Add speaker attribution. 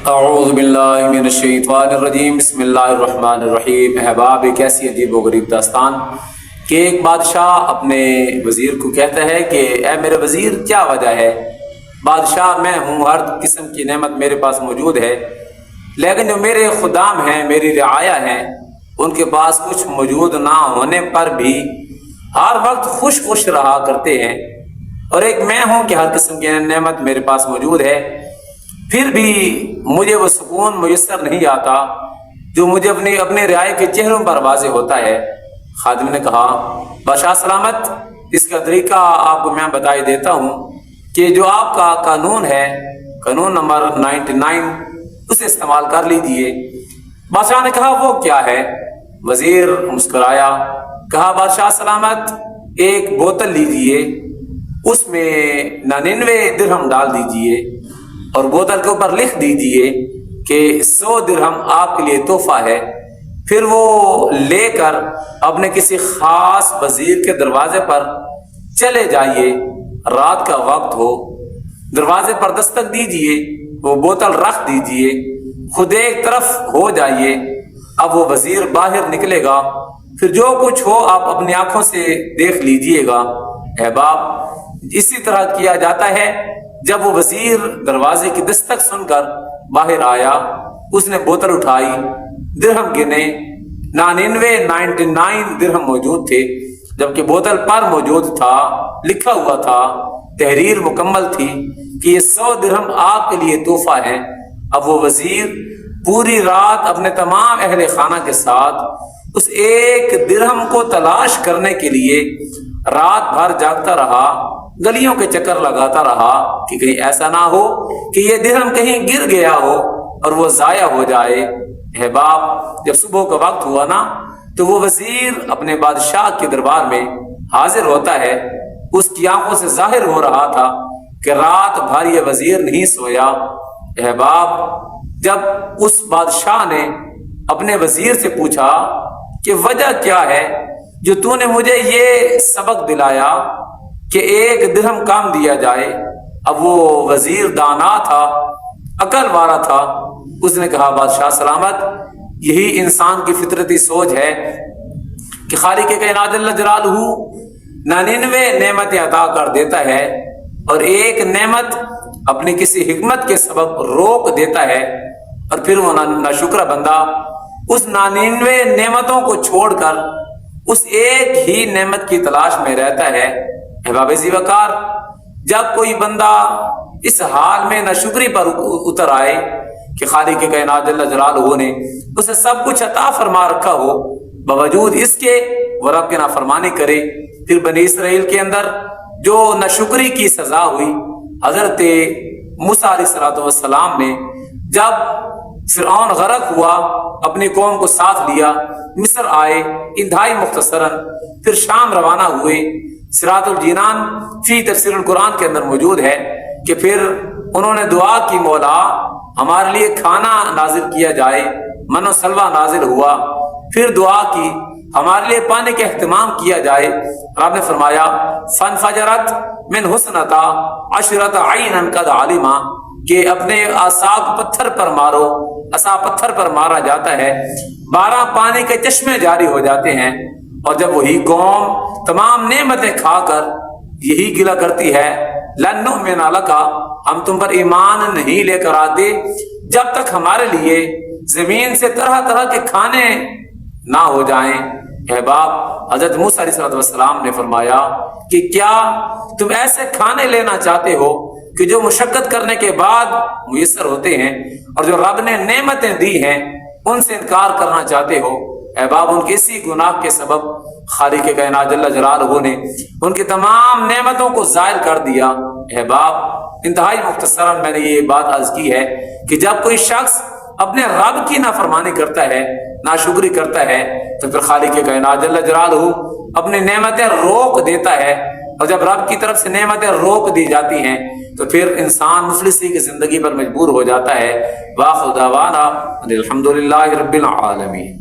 Speaker 1: اعوذ باللہ من الشیطان الرجیم بسم اللہ الرحمن الرحیم۔ احباب، ایک ایسی عجیب و غریب داستان کہ ایک بادشاہ اپنے وزیر کو کہتا ہے کہ اے میرے وزیر، کیا وجہ ہے؟ بادشاہ میں ہوں، ہر قسم کی نعمت میرے پاس موجود ہے، لیکن جو میرے خدام ہیں، میری رعایا ہیں، ان کے پاس کچھ موجود نہ ہونے پر بھی ہر وقت خوش خوش رہا کرتے ہیں، اور ایک میں ہوں کہ ہر قسم کی نعمت میرے پاس موجود ہے، پھر بھی مجھے وہ سکون میسر نہیں آتا جو مجھے اپنے رعایا کے چہروں پر واضح ہوتا ہے۔ خادم نے کہا، بادشاہ سلامت، اس کا طریقہ آپ کو میں بتائی دیتا ہوں کہ جو آپ کا قانون ہے، قانون نمبر 99، اسے استعمال کر لیجئے۔ بادشاہ نے کہا، وہ کیا ہے؟ وزیر مسکرایا، کہا، بادشاہ سلامت، ایک بوتل لیجئے، اس میں 99 درہم ڈال دیجئے اور بوتل کے اوپر لکھ دیجئے کہ 100 درہم آپ کے لیے تحفہ ہے۔ پھر وہ لے کر اپنے کسی خاص وزیر کے دروازے پر چلے جائیے، رات کا وقت ہو، دروازے پر دستک دیجئے، وہ بوتل رکھ دیجئے، خود ایک طرف ہو جائیے۔ اب وہ وزیر باہر نکلے گا، پھر جو کچھ ہو آپ اپنی آنکھوں سے دیکھ لیجئے گا۔ احباب، اسی طرح کیا جاتا ہے۔ جب وہ وزیر دروازے کی دستک سن کر باہر آیا، اس نے بوتل اٹھائی، درہم گنے، 99 درہم موجود تھے، جبکہ بوتل پر موجود تھا، لکھا ہوا تھا، تحریر مکمل تھی کہ یہ 100 درہم آپ کے لیے تحفہ ہے۔ اب وہ وزیر پوری رات اپنے تمام اہل خانہ کے ساتھ اس ایک درہم کو تلاش کرنے کے لیے رات بھر جاگتا رہا، گلیوں کے چکر لگاتا رہا کہ کہیں ایسا نہ ہو کہ یہ درہم کہیں گر گیا ہو اور وہ ضائع ہو جائے۔ احباب، جب صبح کا وقت ہوا نا، تو وہ وزیر اپنے بادشاہ کے دربار میں حاضر ہوتا ہے۔ اس کی آنکھوں سے ظاہر ہو رہا تھا کہ رات بھر یہ وزیر نہیں سویا۔ احباب، جب اس بادشاہ نے اپنے وزیر سے پوچھا کہ وجہ کیا ہے جو تو نے مجھے یہ سبق دلایا کہ ایک درہم کام دیا جائے؟ اب وہ وزیر دانا تھا، عقل والا تھا، اس نے کہا، بادشاہ سلامت، یہی انسان کی فطرتی سوچ ہے کہ خالق کائنات جل جلالہ 99 نعمتیں عطا کر دیتا ہے اور ایک نعمت اپنی کسی حکمت کے سبب روک دیتا ہے، اور پھر وہ ناشکرا بندہ اس 99 نعمتوں کو چھوڑ کر اس ایک ہی نعمت کی تلاش میں رہتا ہے۔ احباب ذی وقار، جب کوئی بندہ اس حال میں ناشکری پر اتر آئے کہ خالق کائنات جل جلالہ نے اسے سب کچھ عطا فرما رکھا ہو، باوجود اس کے وہ رب کی نافرمانی کرے، پھر بنی اسرائیل کے اندر جو ناشکری کی سزا ہوئی، حضرت موسیٰ علیہ السلام نے جب فرعون غرق ہوا، اپنی قوم کو ساتھ لیا، مصر آئے، انتہائی مختصراً، پھر شام روانہ ہوئے۔ صراط الجنان فی تفسیر القرآن کے اندر موجود ہے کہ پھر انہوں نے دعا کی، مولا ہمارے لیے کھانا نازل کیا جائے، من و سلوہ نازل ہوا، پھر دعا کی ہمارے لیے پانی کا اہتمام کیا جائے۔ رب نے فرمایا، فانفجرت من حسنتا عشرت عینا قد علما، کہ اپنے عصا پتھر پر مارو، عصا پتھر پر مارا جاتا ہے، 12 پانی کے چشمے جاری ہو جاتے ہیں۔ اور جب وہی قوم تمام نعمتیں کھا کر یہی گلہ کرتی ہے، لن نؤمن لک، ہم تم پر ایمان نہیں لے کر آتے جب تک ہمارے لیے زمین سے طرح طرح کے کھانے نہ ہو جائیں۔ احباب، حضرت موسیٰ علیہ السلام نے فرمایا کہ کیا تم ایسے کھانے لینا چاہتے ہو کہ جو مشقت کرنے کے بعد میسر ہوتے ہیں، اور جو رب نے نعمتیں دی ہیں ان سے انکار کرنا چاہتے ہو؟ احباب، ان کے اسی گناہ کے سبب خالق کائنات جل جلالہ نے ان کی تمام نعمتوں کو زائل کر دیا۔ احباب، انتہائی مختصراً میں نے یہ بات عرض کی ہے کہ جب کوئی شخص اپنے رب کی نافرمانی کرتا ہے، ناشکری کرتا ہے، تو پھر خالق کائنات جل جلالہ اپنی نعمتیں روک دیتا ہے، اور جب رب کی طرف سے نعمتیں روک دی جاتی ہیں تو پھر انسان مفلسی کی زندگی پر مجبور ہو جاتا ہے۔ وآخر دعوانا الحمدللہ رب العالمین۔